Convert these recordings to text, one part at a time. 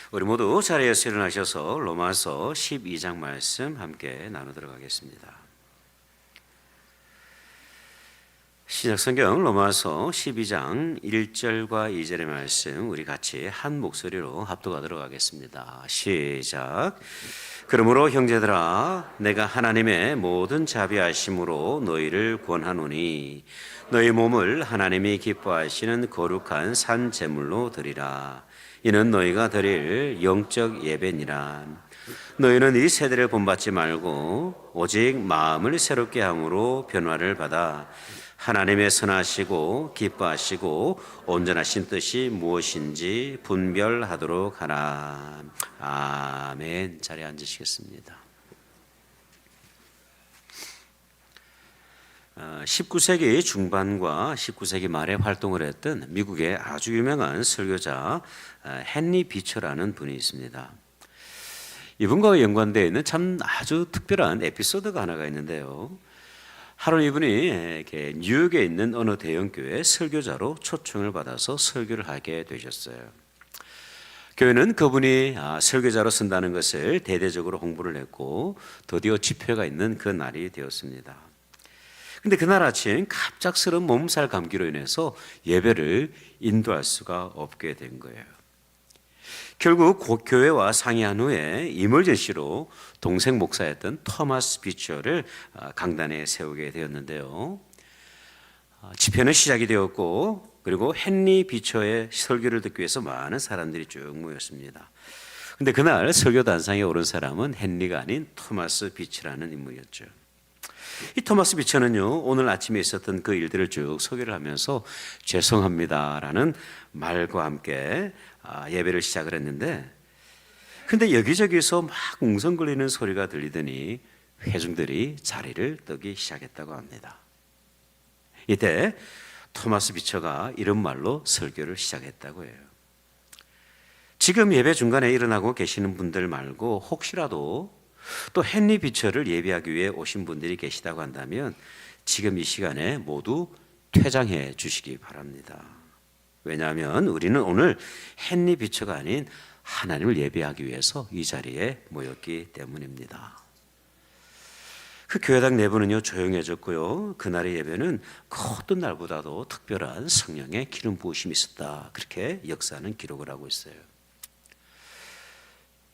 우리 모두 자리에서 일어나셔서 로마서 12장 말씀 함께 나누도록 하겠습니다. 신약성경 로마서 12장 1절과 2절의 말씀 우리 같이 한 목소리로 합독하도록 하겠습니다. 시작. 그러므로 형제들아 내가 하나님의 모든 자비하심으로 너희를 권하노니 너희 몸을 하나님이 기뻐하시는 거룩한 산 제물로 드리라. 이는 너희가 드릴 영적 예배니라. 너희는 이 세대를 본받지 말고 오직 마음을 새롭게 함으로 변화를 받아 하나님의 선하시고 기뻐하시고 온전하신 뜻이 무엇인지 분별하도록 하라. 아멘. 자리에 앉으시겠습니다. 19세기 중반과 19세기 말에 활동을 했던 미국의 아주 유명한 설교자 헨리 비처라는 분이 있습니다. 이분과 연관되어 있는 참 아주 특별한 에피소드가 하나가 있는데요. 하루 이분이 뉴욕에 있는 어느 대형교회 설교자로 초청을 받아서 설교를 하게 되셨어요. 교회는 그분이 설교자로 쓴다는 것을 대대적으로 홍보를 했고 드디어 집회가 있는 그 날이 되었습니다. 근데 그날 아침 갑작스러운 몸살 감기로 인해서 예배를 인도할 수가 없게 된 거예요. 결국 교회와 상의한 후에 이멀전시로 동생 목사였던 토마스 비처를 강단에 세우게 되었는데요. 집회는 시작이 되었고 그리고 헨리 비처의 설교를 듣기 위해서 많은 사람들이 쭉 모였습니다. 근데 그날 설교 단상에 오른 사람은 헨리가 아닌 토마스 비처라는 인물이었죠. 이 토마스 비처는요, 오늘 아침에 있었던 그 일들을 쭉 소개를 하면서 죄송합니다라는 말과 함께 예배를 시작을 했는데, 근데 여기저기서 막 웅성거리는 소리가 들리더니 회중들이 자리를 뜨기 시작했다고 합니다. 이때 토마스 비처가 이런 말로 설교를 시작했다고 해요. 지금 예배 중간에 일어나고 계시는 분들 말고 혹시라도 또 헨리 비처를 예배하기 위해 오신 분들이 계시다고 한다면 지금 이 시간에 모두 퇴장해 주시기 바랍니다. 왜냐하면 우리는 오늘 헨리 비처가 아닌 하나님을 예배하기 위해서 이 자리에 모였기 때문입니다. 그 교회당 내부는요 조용해졌고요. 그날의 예배는 그 어떤 날보다도 특별한 성령의 기름 부으심이 있었다. 그렇게 역사는 기록을 하고 있어요.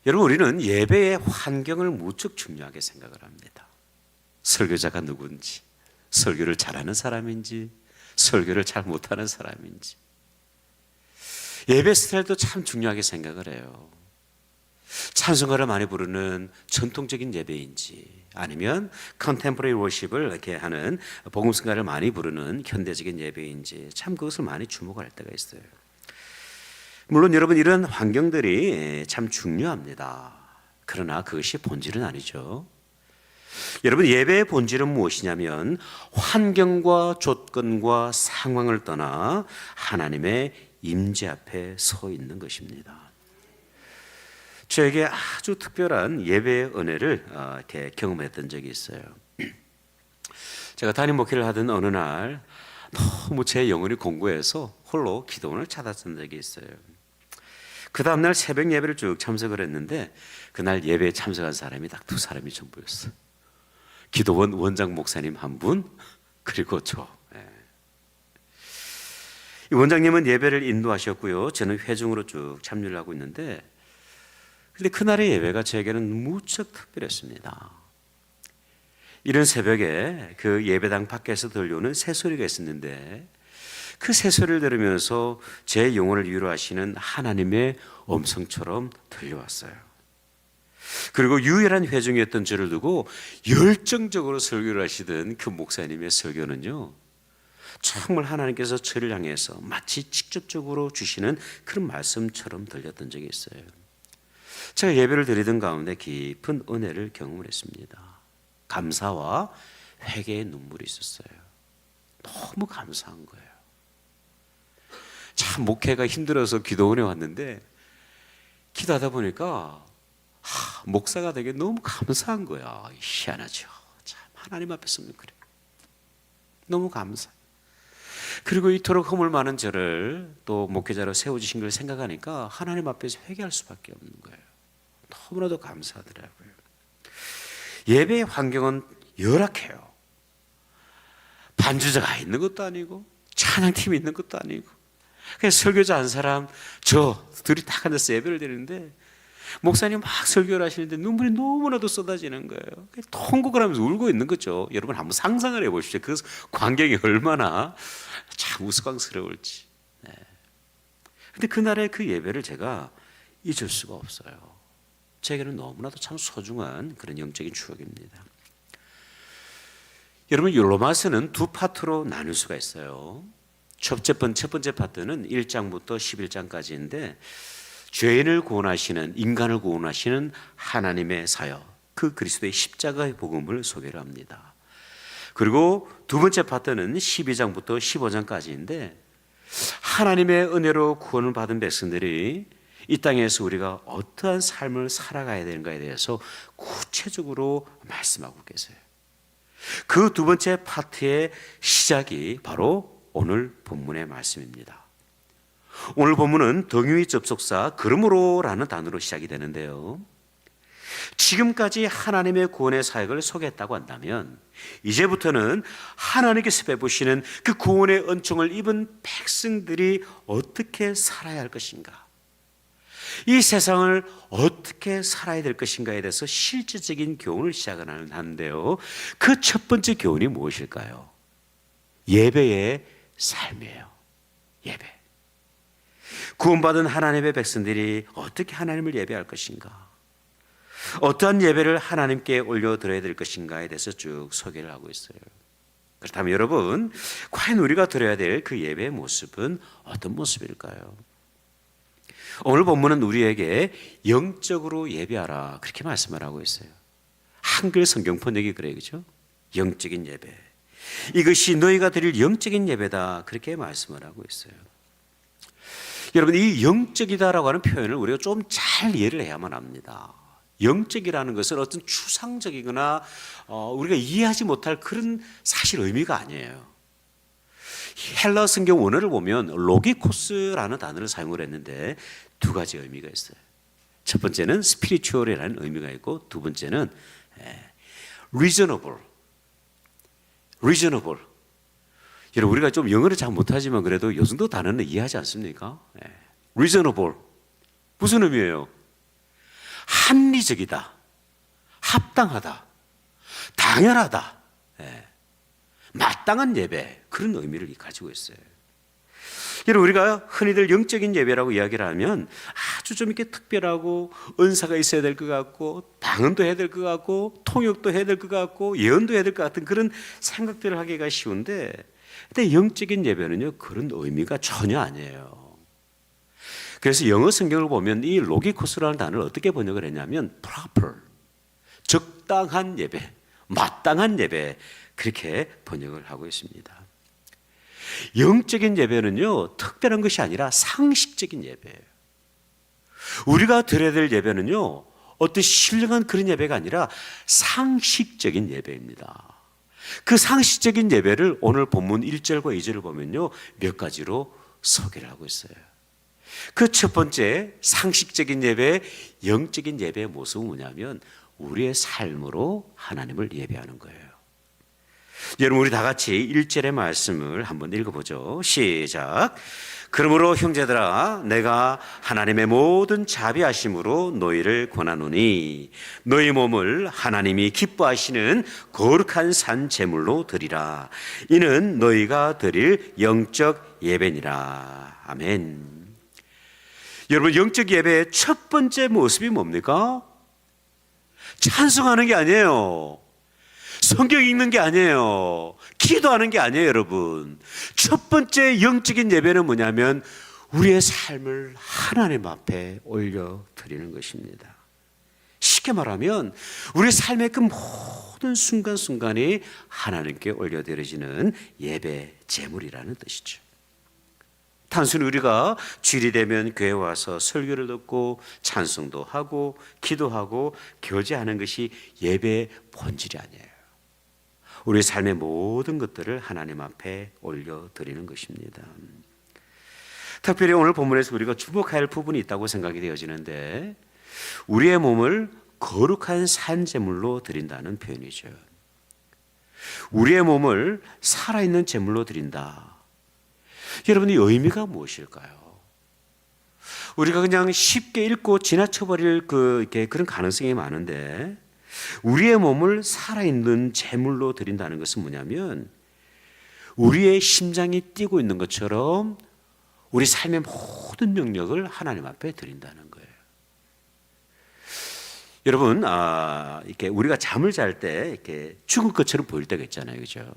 여러분, 우리는 예배의 환경을 무척 중요하게 생각을 합니다. 설교자가 누군지, 설교를 잘하는 사람인지, 설교를 잘 못하는 사람인지, 예배 스타일도 참 중요하게 생각을 해요. 찬송가를 많이 부르는 전통적인 예배인지, 아니면 컨템포러리 워십을 이렇게 하는 복음성가를 많이 부르는 현대적인 예배인지, 참 그것을 많이 주목할 때가 있어요. 물론 여러분, 이런 환경들이 참 중요합니다. 그러나 그것이 본질은 아니죠. 여러분, 예배의 본질은 무엇이냐면 환경과 조건과 상황을 떠나 하나님의 임재 앞에 서 있는 것입니다. 저에게 아주 특별한 예배의 은혜를 이렇게 경험했던 적이 있어요. 제가 담임 목회를 하던 어느 날 너무 제 영혼이 공고해서 홀로 기도원을 찾았던 적이 있어요. 그 다음날 새벽 예배를 쭉 참석을 했는데 그날 예배에 참석한 사람이 딱 두 사람이 전부였어요. 기도원 원장 목사님 한 분, 그리고 저. 이 원장님은 예배를 인도하셨고요. 저는 회중으로 쭉 참여를 하고 있는데, 근데 그날의 예배가 저에게는 무척 특별했습니다. 이른 새벽에 그 예배당 밖에서 들려오는 새소리가 있었는데 그 새소리를 들으면서 제 영혼을 위로하시는 하나님의 음성처럼 들려왔어요. 그리고 유일한 회중이었던 저를 두고 열정적으로 설교를 하시던 그 목사님의 설교는요, 정말 하나님께서 저를 향해서 마치 직접적으로 주시는 그런 말씀처럼 들렸던 적이 있어요. 제가 예배를 드리던 가운데 깊은 은혜를 경험을 했습니다. 감사와 회개의 눈물이 있었어요. 너무 감사한 거예요. 참 목회가 힘들어서 기도원에 왔는데 기도하다 보니까 목사가 되게 너무 감사한 거야. 희한하죠. 참 하나님 앞에서는 그래. 너무 감사. 그리고 이토록 허물 많은 저를 또 목회자로 세워주신 걸 생각하니까 하나님 앞에서 회개할 수밖에 없는 거예요. 너무나도 감사하더라고요. 예배의 환경은 열악해요. 반주자가 있는 것도 아니고 찬양팀이 있는 것도 아니고 그냥 설교자 한 사람 저 둘이 딱 앉아서 예배를 드리는데 목사님 막 설교를 하시는데 눈물이 너무나도 쏟아지는 거예요. 통곡을 하면서 울고 있는 거죠. 여러분 한번 상상을 해보십시오. 그 광경이 얼마나 참 우스꽝스러울지. 근데 그날의 그 예배를 제가 잊을 수가 없어요. 제게는 너무나도 참 소중한 그런 영적인 추억입니다. 여러분 로마서는 두 파트로 나눌 수가 있어요. 첫 번째 파트는 1장부터 11장까지인데 죄인을 구원하시는, 인간을 구원하시는 하나님의 사역, 그 그리스도의 십자가의 복음을 소개를 합니다. 그리고 두 번째 파트는 12장부터 15장까지인데 하나님의 은혜로 구원을 받은 백성들이 이 땅에서 우리가 어떠한 삶을 살아가야 되는가에 대해서 구체적으로 말씀하고 계세요. 그 두 번째 파트의 시작이 바로 오늘 본문의 말씀입니다. 오늘 본문은 등유의 접속사 그러므로라는 단어로 시작이 되는데요. 지금까지 하나님의 구원의 사역을 소개했다고 한다면 이제부터는 하나님께서 베푸시는 그 구원의 은총을 입은 백성들이 어떻게 살아야 할 것인가, 이 세상을 어떻게 살아야 될 것인가에 대해서 실질적인 교훈을 시작하는데요. 그 첫 번째 교훈이 무엇일까요? 예배의 삶이에요. 예배. 구원받은 하나님의 백성들이 어떻게 하나님을 예배할 것인가, 어떠한 예배를 하나님께 올려드려야 될 것인가에 대해서 쭉 소개를 하고 있어요. 그렇다면 여러분, 과연 우리가 드려야 될 그 예배의 모습은 어떤 모습일까요? 오늘 본문은 우리에게 영적으로 예배하라 그렇게 말씀을 하고 있어요. 한글 성경 번역이 그래요, 그렇죠? 영적인 예배, 이것이 너희가 드릴 영적인 예배다 그렇게 말씀을 하고 있어요. 여러분, 이 영적이다라고 하는 표현을 우리가 좀 잘 이해를 해야만 합니다. 영적이라는 것은 어떤 추상적이거나 우리가 이해하지 못할 그런 사실 의미가 아니에요. 헬라 성경 원어를 보면 로기코스라는 단어를 사용을 했는데 두 가지 의미가 있어요. 첫 번째는 스피리추얼이라는 의미가 있고 두 번째는 reasonable. 여러분, 우리가 좀 영어를 잘 못하지만 그래도 요 정도 단어는 이해하지 않습니까? reasonable. 무슨 의미예요? 합리적이다, 합당하다, 당연하다, 마땅한 예배, 그런 의미를 가지고 있어요. 여러분, 우리가 흔히들 영적인 예배라고 이야기를 하면 아주 좀 이렇게 특별하고 은사가 있어야 될 것 같고 방언도 해야 될 것 같고 통역도 해야 될 것 같고 예언도 해야 될 것 같은 그런 생각들을 하기가 쉬운데, 근데 영적인 예배는요 그런 의미가 전혀 아니에요. 그래서 영어 성경을 보면 이 로기코스라는 단어를 어떻게 번역을 했냐면 proper, 적당한 예배, 마땅한 예배, 그렇게 번역을 하고 있습니다. 영적인 예배는요 특별한 것이 아니라 상식적인 예배예요. 우리가 드려야 될 예배는요 어떤 신령한 그런 예배가 아니라 상식적인 예배입니다. 그 상식적인 예배를 오늘 본문 1절과 2절을 보면요 몇 가지로 소개를 하고 있어요. 그 첫 번째 상식적인 예배, 영적인 예배의 모습은 뭐냐면 우리의 삶으로 하나님을 예배하는 거예요. 여러분, 우리 다 같이 1절의 말씀을 한번 읽어보죠. 시작. 그러므로 형제들아, 내가 하나님의 모든 자비하심으로 너희를 권하노니 너희 몸을 하나님이 기뻐하시는 거룩한 산 제물로 드리라. 이는 너희가 드릴 영적 예배니라. 아멘. 여러분, 영적 예배의 첫 번째 모습이 뭡니까? 찬송하는 게 아니에요. 성경 읽는 게 아니에요. 기도하는 게 아니에요, 여러분. 첫 번째 영적인 예배는 뭐냐면 우리의 삶을 하나님 앞에 올려드리는 것입니다. 쉽게 말하면 우리의 삶의 그 모든 순간순간이 하나님께 올려드려지는 예배 제물이라는 뜻이죠. 단순히 우리가 주일이 되면 교회 와서 설교를 듣고 찬송도 하고 기도하고 교제하는 것이 예배의 본질이 아니에요. 우리 삶의 모든 것들을 하나님 앞에 올려드리는 것입니다. 특별히 오늘 본문에서 우리가 주목해야 할 부분이 있다고 생각이 되어지는데, 우리의 몸을 거룩한 산제물로 드린다는 표현이죠. 우리의 몸을 살아있는 제물로 드린다. 여러분, 이 의미가 무엇일까요? 우리가 그냥 쉽게 읽고 지나쳐버릴 그런 가능성이 많은데, 우리의 몸을 살아있는 제물로 드린다는 것은 뭐냐면, 우리의 심장이 뛰고 있는 것처럼 우리 삶의 모든 영역을 하나님 앞에 드린다는 거예요. 여러분, 이렇게 우리가 잠을 잘 때 이렇게 죽을 것처럼 보일 때가 있잖아요, 그죠?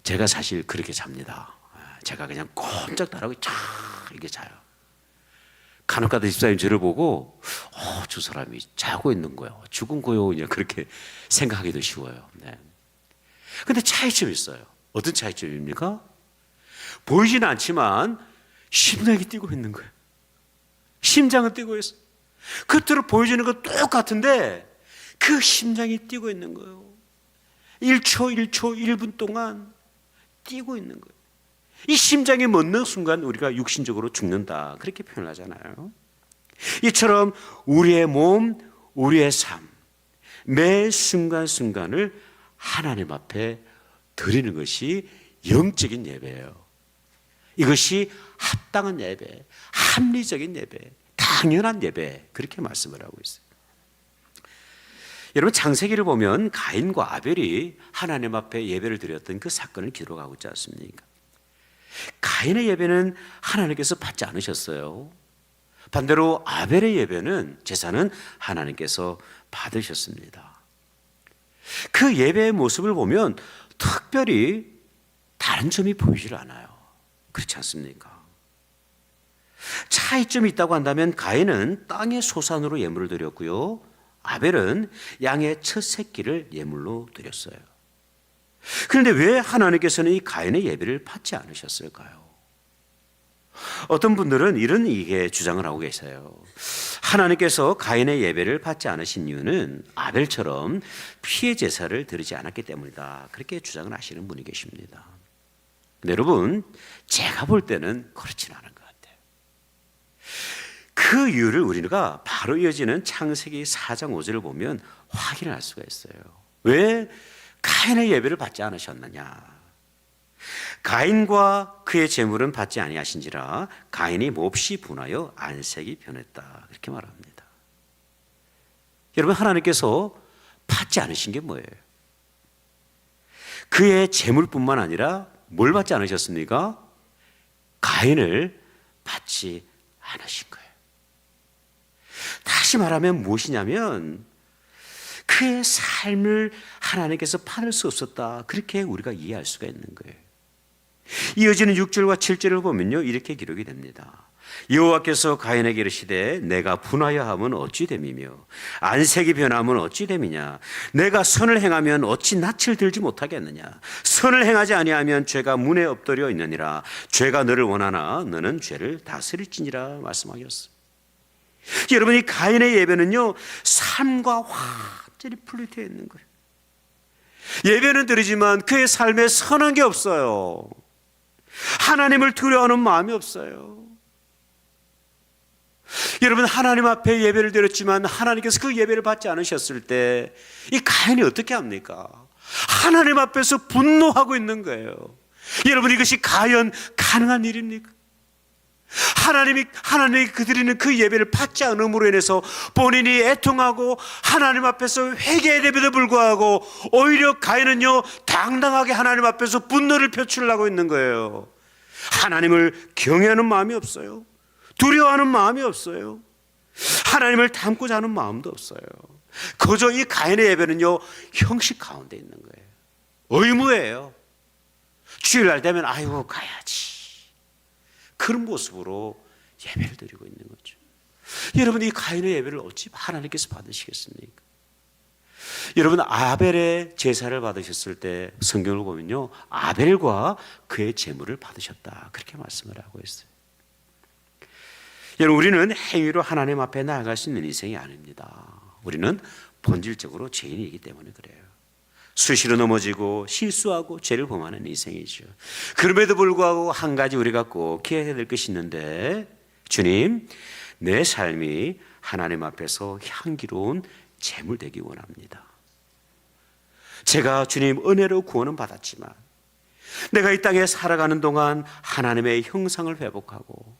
제가 사실 그렇게 잡니다. 제가 그냥 꼼짝 안 하고 쫙 이렇게 자요. 간혹가다 집사님 저를 보고, 저 사람이 자고 있는 거예요. 죽은 거요. 그냥 그렇게 생각하기도 쉬워요. 네. 근데 차이점이 있어요. 어떤 차이점입니까? 보이지는 않지만 심장이 뛰고 있는 거예요. 심장은 뛰고 있어요. 겉으로 보여지는 건 똑같은데 그 심장이 뛰고 있는 거예요. 1초, 1분 동안 뛰고 있는 거예요. 이 심장이 멎는 순간 우리가 육신적으로 죽는다, 그렇게 표현하잖아요. 이처럼 우리의 몸, 우리의 삶, 매 순간순간을 하나님 앞에 드리는 것이 영적인 예배예요. 이것이 합당한 예배, 합리적인 예배, 당연한 예배, 그렇게 말씀을 하고 있어요. 여러분, 창세기를 보면 가인과 아벨이 하나님 앞에 예배를 드렸던 그 사건을 기록하고 있지 않습니까? 가인의 예배는 하나님께서 받지 않으셨어요. 반대로 아벨의 예배는, 제사는 하나님께서 받으셨습니다. 그 예배의 모습을 보면 특별히 다른 점이 보이질 않아요. 그렇지 않습니까? 차이점이 있다고 한다면 가인은 땅의 소산으로 예물을 드렸고요, 아벨은 양의 첫 새끼를 예물로 드렸어요. 그런데 왜 하나님께서는 이 가인의 예배를 받지 않으셨을까요? 어떤 분들은 이런 주장을 하고 계세요. 하나님께서 가인의 예배를 받지 않으신 이유는 아벨처럼 피해 제사를 드리지 않았기 때문이다, 그렇게 주장을 하시는 분이 계십니다. 근데 여러분, 제가 볼 때는 그렇진 않은 것 같아요. 그 이유를 우리가 바로 이어지는 창세기 4장 5절을 보면 확인할 수가 있어요. 왜 가인의 예배를 받지 않으셨느냐? 가인과 그의 재물은 받지 아니하신지라 가인이 몹시 분하여 안색이 변했다, 그렇게 말합니다. 여러분, 하나님께서 받지 않으신 게 뭐예요? 그의 재물뿐만 아니라 뭘 받지 않으셨습니까? 가인을 받지 않으신 거예요. 다시 말하면 무엇이냐면, 그의 삶을 하나님께서 받을 수 없었다, 그렇게 우리가 이해할 수가 있는 거예요. 이어지는 6절과 7절을 보면요, 이렇게 기록이 됩니다. 여호와께서 가인에게 이르시되 내가 분하여 함은 어찌 됨이며 안색이 변함은 어찌 됨이냐? 내가 선을 행하면 어찌 낯을 들지 못하겠느냐? 선을 행하지 아니하면 죄가 문에 엎드려 있느니라. 죄가 너를 원하나 너는 죄를 다스릴지니라 말씀하셨습니다. 여러분, 이 가인의 예배는요, 삶과 완전히 분리되어 있는 거예요. 예배는 드리지만 그의 삶에 선한 게 없어요. 하나님을 두려워하는 마음이 없어요. 여러분, 하나님 앞에 예배를 드렸지만 하나님께서 그 예배를 받지 않으셨을 때 이 가인이 어떻게 합니까? 하나님 앞에서 분노하고 있는 거예요. 여러분, 이것이 과연 가능한 일입니까? 하나님이 드리는 그 예배를 받지 않음으로 인해서 본인이 애통하고 하나님 앞에서 회개됨에도 불구하고 오히려 가인은요, 당당하게 하나님 앞에서 분노를 표출하고 있는 거예요. 하나님을 경외하는 마음이 없어요. 두려워하는 마음이 없어요. 하나님을 닮고자 하는 마음도 없어요. 그저 이 가인의 예배는요, 형식 가운데 있는 거예요. 의무예요. 주일날 되면 아이고 가야지, 그런 모습으로 예배를 드리고 있는 거죠. 여러분, 이 가인의 예배를 어찌 하나님께서 받으시겠습니까? 여러분, 아벨의 제사를 받으셨을 때 성경을 보면요, 아벨과 그의 제물을 받으셨다, 그렇게 말씀을 하고 있어요. 여러분, 우리는 행위로 하나님 앞에 나아갈 수 있는 인생이 아닙니다. 우리는 본질적으로 죄인이기 때문에 그래요. 수시로 넘어지고 실수하고 죄를 범하는 인생이죠. 그럼에도 불구하고 한 가지 우리가 꼭 기억해야 될 것이 있는데, 주님, 내 삶이 하나님 앞에서 향기로운 제물 되기 원합니다. 제가 주님 은혜로 구원은 받았지만 내가 이 땅에 살아가는 동안 하나님의 형상을 회복하고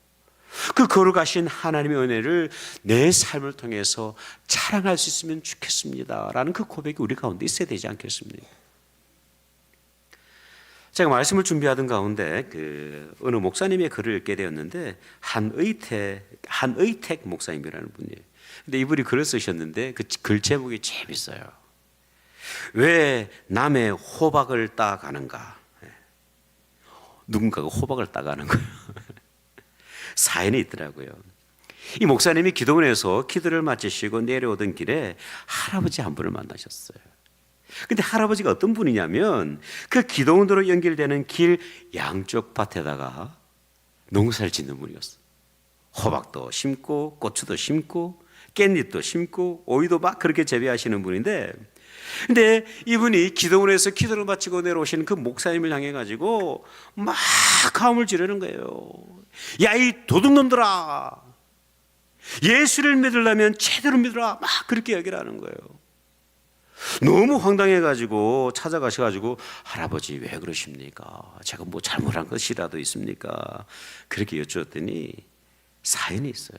그 거룩하신 하나님의 은혜를 내 삶을 통해서 자랑할 수 있으면 좋겠습니다 라는 그 고백이 우리 가운데 있어야 되지 않겠습니까? 제가 말씀을 준비하던 가운데 어느 목사님의 글을 읽게 되었는데, 한의택 목사님이라는 분이에요. 근데 이분이 글을 쓰셨는데 그 글 제목이 재밌어요. 왜 남의 호박을 따가는가? 누군가가 호박을 따가는 거예요. 사연이 있더라고요. 이 목사님이 기도원에서 기도를 마치시고 내려오던 길에 할아버지 한 분을 만나셨어요. 근데 할아버지가 어떤 분이냐면 그 기도원으로 연결되는 길 양쪽 밭에다가 농사를 짓는 분이었어요. 호박도 심고 고추도 심고 깻잎도 심고 오이도 막 그렇게 재배하시는 분인데, 근데 이분이 기도원에서 기도를 마치고 내려오시는 그 목사님을 향해 가지고 막 가음을 지르는 거예요. 야, 이 도둑놈들아, 예수를 믿으려면 제대로 믿으라, 막 그렇게 얘기를 하는 거예요. 너무 황당해 가지고 찾아가셔 가지고, 할아버지 왜 그러십니까? 제가 뭐 잘못한 것이라도 있습니까? 그렇게 여쭈었더니 사연이 있어요.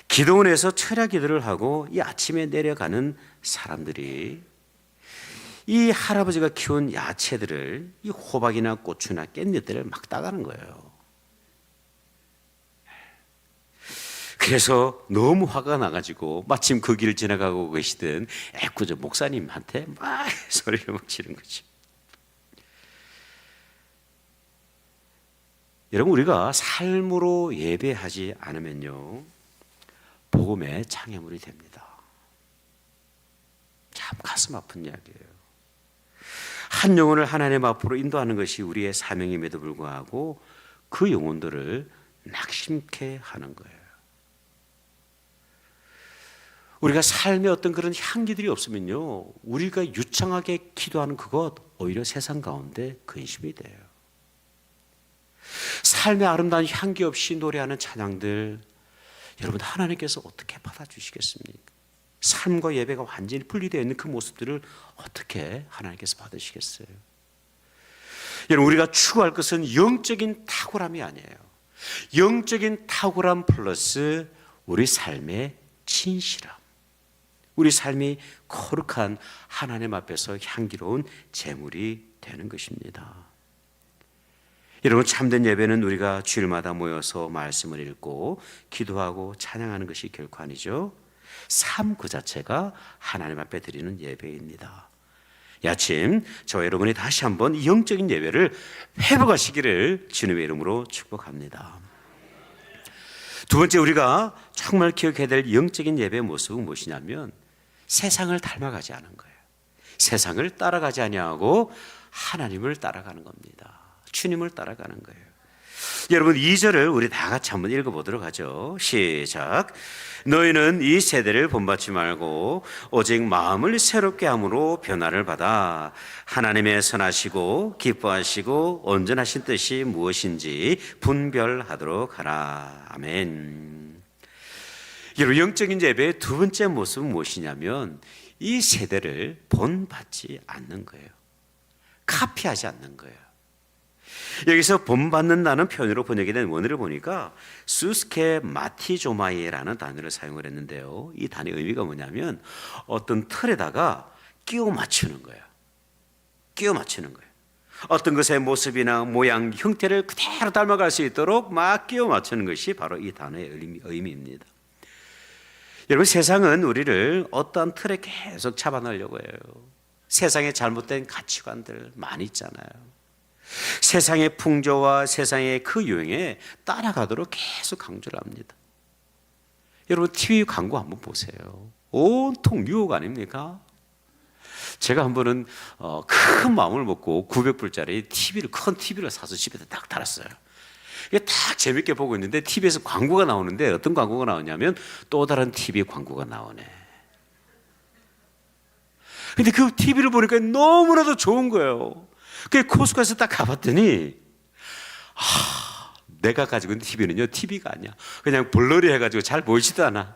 기도원에서 철야 기도를 하고 이 아침에 내려가는 사람들이 이 할아버지가 키운 야채들을, 이 호박이나 고추나 깻잎들을 막 따가는 거예요. 그래서 너무 화가 나가지고 마침 그 길을 지나가고 계시던 애꿎은 목사님한테 막 소리를 막 지른 거죠. 여러분, 우리가 삶으로 예배하지 않으면요, 복음의 장애물이 됩니다. 참 가슴 아픈 이야기예요. 한 영혼을 하나님 앞으로 인도하는 것이 우리의 사명임에도 불구하고 그 영혼들을 낙심케 하는 거예요. 우리가 삶에 어떤 그런 향기들이 없으면요, 우리가 유창하게 기도하는 그것 오히려 세상 가운데 근심이 돼요. 삶의 아름다운 향기 없이 노래하는 찬양들, 여러분 하나님께서 어떻게 받아주시겠습니까? 삶과 예배가 완전히 분리되어 있는 그 모습들을 어떻게 하나님께서 받으시겠어요? 여러분, 우리가 추구할 것은 영적인 탁월함이 아니에요. 영적인 탁월함 플러스 우리 삶의 진실함, 우리 삶이 거룩한 하나님 앞에서 향기로운 제물이 되는 것입니다. 여러분, 참된 예배는 우리가 주일마다 모여서 말씀을 읽고 기도하고 찬양하는 것이 결코 아니죠. 삶 그 자체가 하나님 앞에 드리는 예배입니다. 이 아침 저와 여러분이 다시 한번 영적인 예배를 회복하시기를 주님의 이름으로 축복합니다. 두 번째, 우리가 정말 기억해야 될 영적인 예배의 모습은 무엇이냐면 세상을 닮아가지 않은 거예요. 세상을 따라가지 아니하고 하나님을 따라가는 겁니다. 주님을 따라가는 거예요. 여러분, 2절을 우리 다 같이 한번 읽어보도록 하죠. 시작. 너희는 이 세대를 본받지 말고 오직 마음을 새롭게 함으로 변화를 받아 하나님의 선하시고 기뻐하시고 온전하신 뜻이 무엇인지 분별하도록 하라. 아멘. 여러분, 영적인 예배의 두 번째 모습은 무엇이냐면 이 세대를 본받지 않는 거예요. 카피하지 않는 거예요. 여기서 본받는다는 표현으로 번역이 된 원어를 보니까 수스케 마티조마이라는 단어를 사용을 했는데요, 이 단어의 의미가 뭐냐면 어떤 틀에다가 끼워 맞추는 거예요. 끼워 맞추는 거예요. 어떤 것의 모습이나 모양, 형태를 그대로 닮아갈 수 있도록 막 끼워 맞추는 것이 바로 이 단어의 의미입니다. 여러분, 세상은 우리를 어떠한 틀에 계속 잡아넣으려고 해요. 세상에 잘못된 가치관들 많이 있잖아요. 세상의 풍조와 세상의 그 유행에 따라가도록 계속 강조를 합니다. 여러분, TV 광고 한번 보세요. 온통 유혹 아닙니까? 제가 한 번은 큰 마음을 먹고 900불짜리 큰 TV를 사서 집에다 딱 달았어요. 이게 딱 재밌게 보고 있는데 TV에서 광고가 나오는데 어떤 광고가 나오냐면 또 다른 TV 광고가 나오네. 근데 그 TV를 보니까 너무나도 좋은 거예요. 그 코스코에서 딱 가봤더니 내가 가지고 있는 TV는요 TV가 아니야. 그냥 블러리 해가지고 잘 보이지도 않아.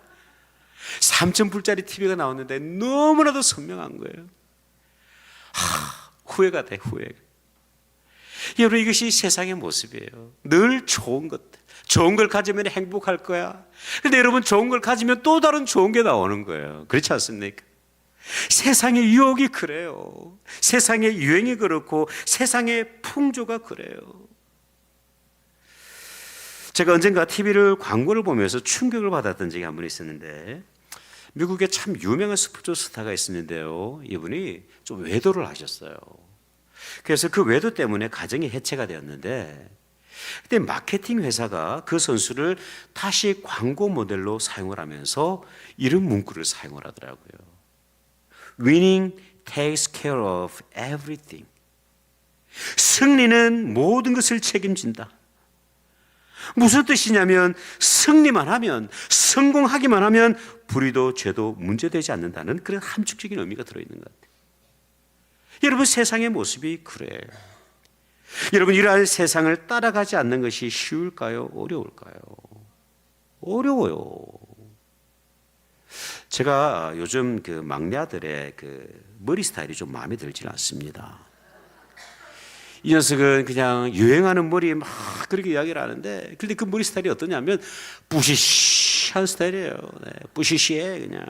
3,000불짜리 TV가 나왔는데 너무나도 선명한 거예요. 후회가 돼, 후회가. 여러분, 이것이 세상의 모습이에요. 늘 좋은 것들, 좋은 걸 가지면 행복할 거야. 근데 여러분, 좋은 걸 가지면 또 다른 좋은 게 나오는 거예요. 그렇지 않습니까? 세상의 유혹이 그래요. 세상의 유행이 그렇고 세상의 풍조가 그래요. 제가 언젠가 TV를 광고를 보면서 충격을 받았던 적이 한 번 있었는데, 미국에 참 유명한 스포츠 스타가 있었는데요, 이분이 좀 외도를 하셨어요. 그래서 그 외도 때문에 가정이 해체가 되었는데, 그때 마케팅 회사가 그 선수를 다시 광고 모델로 사용을 하면서 이런 문구를 사용을 하더라고요. Winning takes care of everything. 승리는 모든 것을 책임진다. 무슨 뜻이냐면 승리만 하면, 성공하기만 하면 불의도 죄도 문제되지 않는다는 그런 함축적인 의미가 들어있는 것 같아요. 여러분, 세상의 모습이 그래요. 여러분, 이러한 세상을 따라가지 않는 것이 쉬울까요? 어려울까요? 어려워요. 제가 요즘 그 막내 아들의 그 머리 스타일이 좀 마음에 들지는 않습니다. 이 녀석은 그냥 유행하는 머리 막 그렇게 이야기를 하는데, 근데 그 머리 스타일이 어떠냐면 부시시한 스타일이에요. 네, 부시시해. 그냥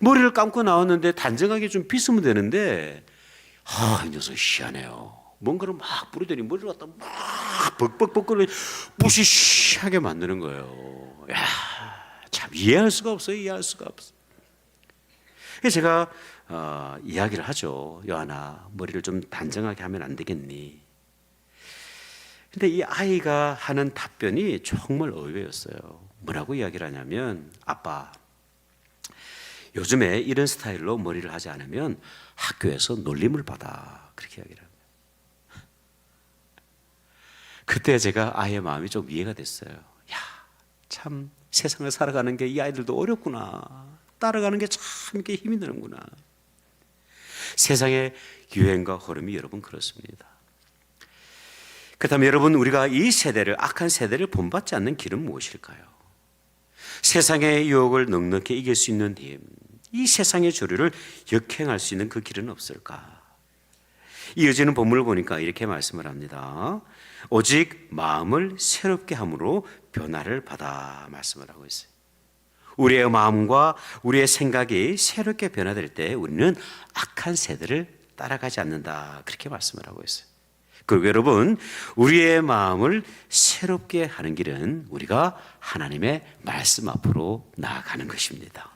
머리를 감고 나왔는데 단정하게 좀 빗으면 되는데, 이 녀석 희한해요. 뭔가를 막 뿌리더니 머리를 갖다 막 벅벅벅 부시시하게 만드는 거예요. 야, 참 이해할 수가 없어요. 이해할 수가 없어. 그래서 제가 이야기를 하죠. 여하나, 머리를 좀 단정하게 하면 안 되겠니? 근데 이 아이가 하는 답변이 정말 의외였어요. 뭐라고 이야기를 하냐면, 아빠, 요즘에 이런 스타일로 머리를 하지 않으면 학교에서 놀림을 받아. 그렇게 이야기를 합니다. 그때 제가 아이의 마음이 좀 이해가 됐어요. 야, 참 세상을 살아가는 게 이 아이들도 어렵구나. 따라가는 게 참 이렇게 힘이 드는구나. 세상의 유행과 흐름이 여러분 그렇습니다. 그렇다면 여러분, 우리가 이 세대를, 악한 세대를 본받지 않는 길은 무엇일까요? 세상의 유혹을 넉넉히 이길 수 있는 힘, 이 세상의 조류를 역행할 수 있는 그 길은 없을까? 이어지는 본문을 보니까 이렇게 말씀을 합니다. 오직 마음을 새롭게 함으로 변화를 받아, 말씀을 하고 있어요. 우리의 마음과 우리의 생각이 새롭게 변화될 때 우리는 악한 세대를 따라가지 않는다, 그렇게 말씀을 하고 있어요. 그리고 여러분, 우리의 마음을 새롭게 하는 길은 우리가 하나님의 말씀 앞으로 나아가는 것입니다.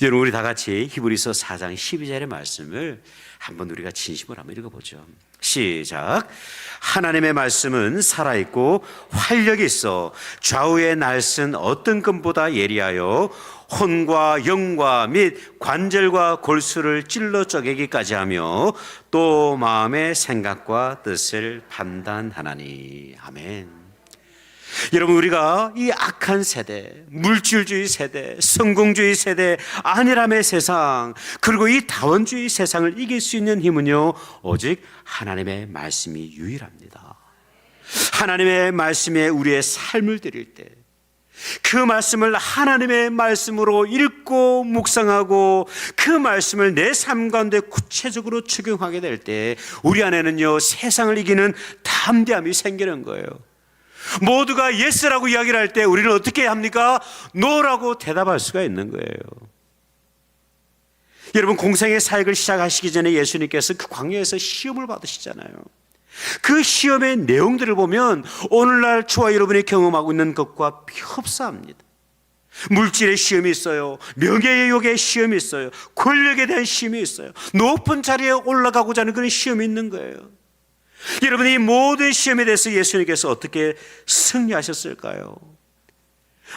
여러분, 우리 다 같이 히브리서 4장 12절의 말씀을 한번 우리가 진심으로 한번 읽어보죠. 시작. 하나님의 말씀은 살아있고 활력이 있어 좌우의 날선 어떤 끈보다 예리하여 혼과 영과 및 관절과 골수를 찔러 쪼개기까지 하며 또 마음의 생각과 뜻을 판단하나니. 아멘. 여러분, 우리가 이 악한 세대, 물질주의 세대, 성공주의 세대, 안일함의 세상, 그리고 이 다원주의 세상을 이길 수 있는 힘은요, 오직 하나님의 말씀이 유일합니다. 하나님의 말씀에 우리의 삶을 드릴 때, 그 말씀을 하나님의 말씀으로 읽고 묵상하고 그 말씀을 내 삶 가운데 구체적으로 적용하게 될 때 우리 안에는요, 세상을 이기는 담대함이 생기는 거예요. 모두가 예스라고 이야기를 할 때 우리는 어떻게 합니까? 노라고 대답할 수가 있는 거예요. 여러분, 공생의 사역을 시작하시기 전에 예수님께서 그 광야에서 시험을 받으시잖아요. 그 시험의 내용들을 보면 오늘날 저와 여러분이 경험하고 있는 것과 흡사합니다. 물질의 시험이 있어요. 명예의 욕의 시험이 있어요. 권력에 대한 시험이 있어요. 높은 자리에 올라가고자 하는 그런 시험이 있는 거예요. 여러분, 이 모든 시험에 대해서 예수님께서 어떻게 승리하셨을까요?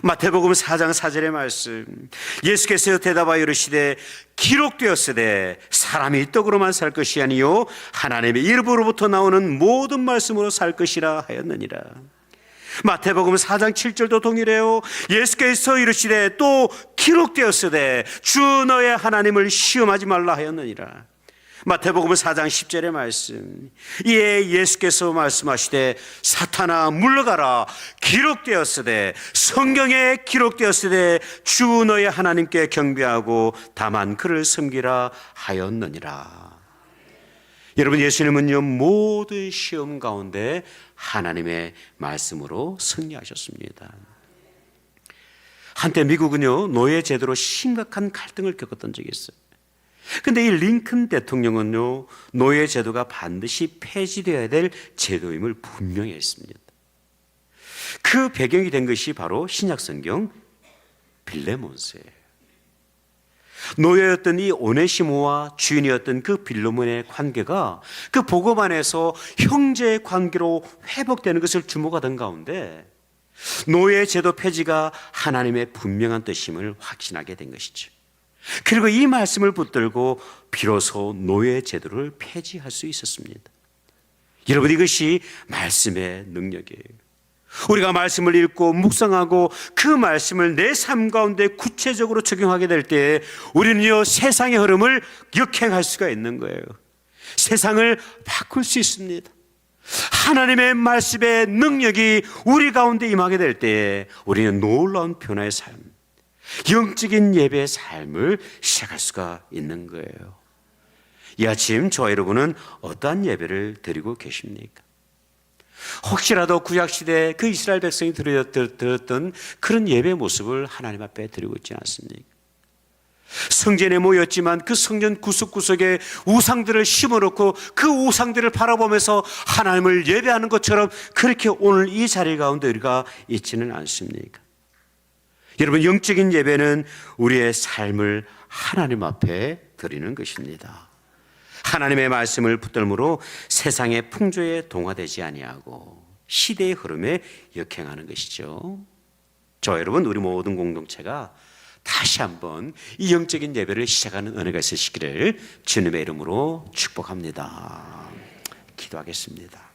마태복음 4장 4절의 말씀, 예수께서 대답하여 이르시되 기록되었으되 사람이 떡으로만 살 것이 아니요 하나님의 입으로부터 나오는 모든 말씀으로 살 것이라 하였느니라. 마태복음 4장 7절도 동일해요. 예수께서 이르시되 또 기록되었으되 주 너의 하나님을 시험하지 말라 하였느니라. 마태복음 4장 10절의 말씀. 이에 예수께서 말씀하시되 사탄아 물러가라. 기록되었으되, 성경에 기록되었으되 주 너의 하나님께 경배하고 다만 그를 섬기라 하였느니라. 여러분, 예수님은요 모든 시험 가운데 하나님의 말씀으로 승리하셨습니다. 한때 미국은요 노예 제도로 심각한 갈등을 겪었던 적이 있어요. 근데 이 링컨 대통령은요 노예 제도가 반드시 폐지되어야 될 제도임을 분명히 했습니다. 그 배경이 된 것이 바로 신약성경 빌레몬스예요. 노예였던 이 오네시모와 주인이었던 그 빌레몬의 관계가 그 복음 안에서 형제의 관계로 회복되는 것을 주목하던 가운데 노예 제도 폐지가 하나님의 분명한 뜻임을 확신하게 된 것이죠. 그리고 이 말씀을 붙들고 비로소 노예 제도를 폐지할 수 있었습니다. 여러분, 이것이 말씀의 능력이에요. 우리가 말씀을 읽고 묵상하고 그 말씀을 내 삶 가운데 구체적으로 적용하게 될 때 우리는요 세상의 흐름을 역행할 수가 있는 거예요. 세상을 바꿀 수 있습니다. 하나님의 말씀의 능력이 우리 가운데 임하게 될 때 우리는 놀라운 변화의 삶, 영적인 예배의 삶을 시작할 수가 있는 거예요. 이 아침 저와 여러분은 어떠한 예배를 드리고 계십니까? 혹시라도 구약시대 그 이스라엘 백성이 드렸던 그런 예배 모습을 하나님 앞에 드리고 있지 않습니까? 성전에 모였지만 그 성전 구석구석에 우상들을 심어놓고 그 우상들을 바라보면서 하나님을 예배하는 것처럼 그렇게 오늘 이 자리 가운데 우리가 있지는 않습니까? 여러분, 영적인 예배는 우리의 삶을 하나님 앞에 드리는 것입니다. 하나님의 말씀을 붙들므로 세상의 풍조에 동화되지 아니하고 시대의 흐름에 역행하는 것이죠. 저 여러분, 우리 모든 공동체가 다시 한번 이 영적인 예배를 시작하는 은혜가 있으시기를 주님의 이름으로 축복합니다. 기도하겠습니다.